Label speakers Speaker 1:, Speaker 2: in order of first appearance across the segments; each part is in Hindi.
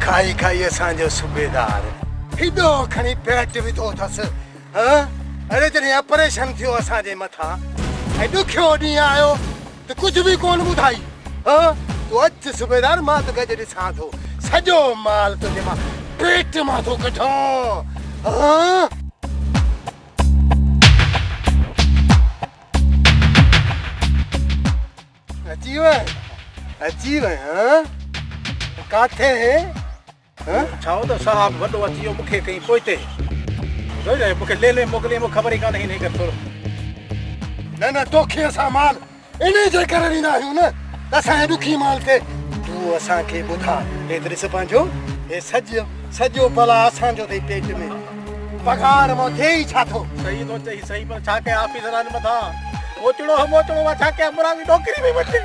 Speaker 1: खाई खाई असांजो सूबेदार हेॾो खणी पेट विधो अथसि हाँ अरे जॾहिं परेशान थियो असांजे मथां ऐं ॾुखियो ॾींहुं आयो त कुझु बि कोन ॿुधाई हाँ तूं अचु सूबेदार मां तोखे अॼु ॾिसां थो सॼो माल तुंहिंजे मां पेट मां थो कढां हाँ अची वई हाँ काथे हाँ
Speaker 2: छाओ त साहब वॾो अची वियो मूंखे कहीं पोइते मूंखे ले मोकिले मूंखे ख़बर ई कान्हे हिन करे थोरो
Speaker 1: न न तोखे असां माल इन जे करे ॾींदा आहियूं न असांजे ॾुखी माल ते तूं असांखे ॿुधा हे ॾिस पंहिंजो हे सॼो भला असांजो अथई पेट में पघार मां थिए ई छा थो
Speaker 2: सही थो चई सही पर छा कयां ऑफिसरनि मथां मोचड़ो मां छा कयां मुरादी नौकिरी बि वठे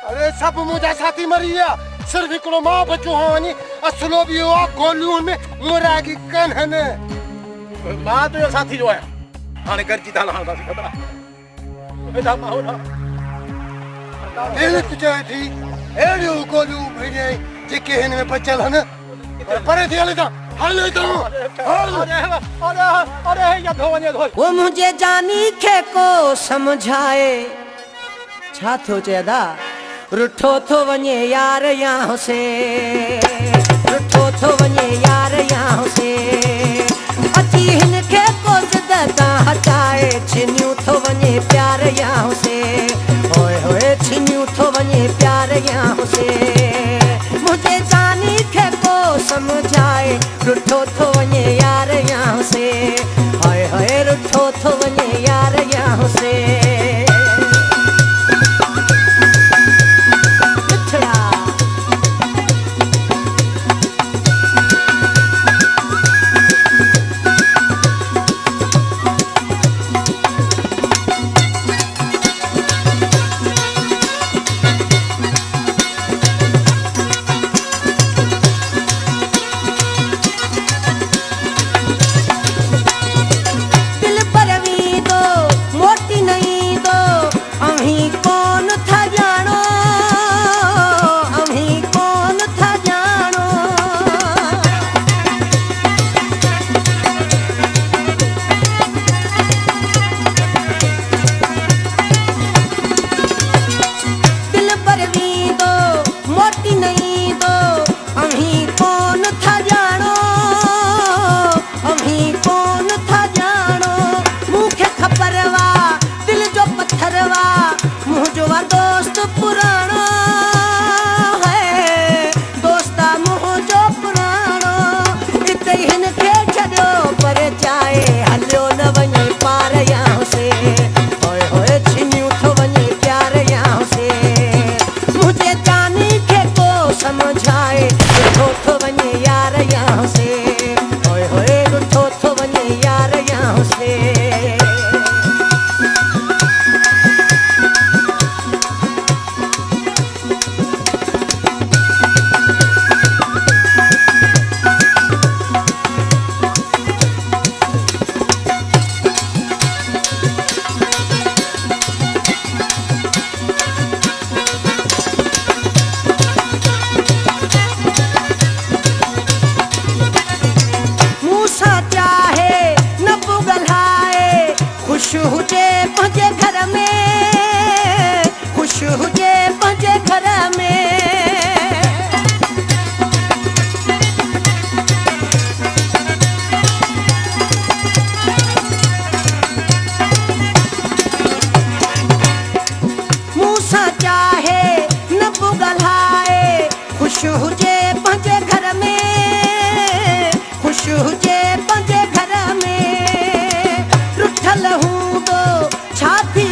Speaker 1: अरे सब मुंहिंजा साथी मरी विया सिर्फ़ हिकिड़ो मां बचियो हो वञी असलो बि हो आहे गोलियूं में मुरागी कन्हनि
Speaker 2: मां तुंहिंजो साथी जो आहियां हाणे गॾिजी था हलंदासीं ख़बर आहे
Speaker 1: दिलि चए थी अहिड़ियूं गोलियूं भेॼे जेके हिन में बचियल आहिनि परे थी हले था
Speaker 3: वो मुझे जानी खे को समझाए छा थो चेदा रुठो थो वञे यार यहाँ से रुठो थो वञे यार यहाँ से अची हिन खे को ज़िद तां हटाए छिनियूं थो वञे प्यार यहाँ से होए होए छिनियूं थो वञे प्यार यहाँ से मुझे जानी खे को समझाए रुठो थो वञे यार यहाँ से होए होए रुठो थो वञे यार यहाँ से छाती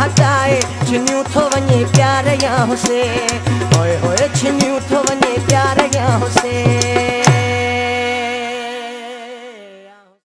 Speaker 3: हटाए छिनियूं थो वञे प्यार या हुसे ओए होए छिनियूं थो वञे प्यार या हुसे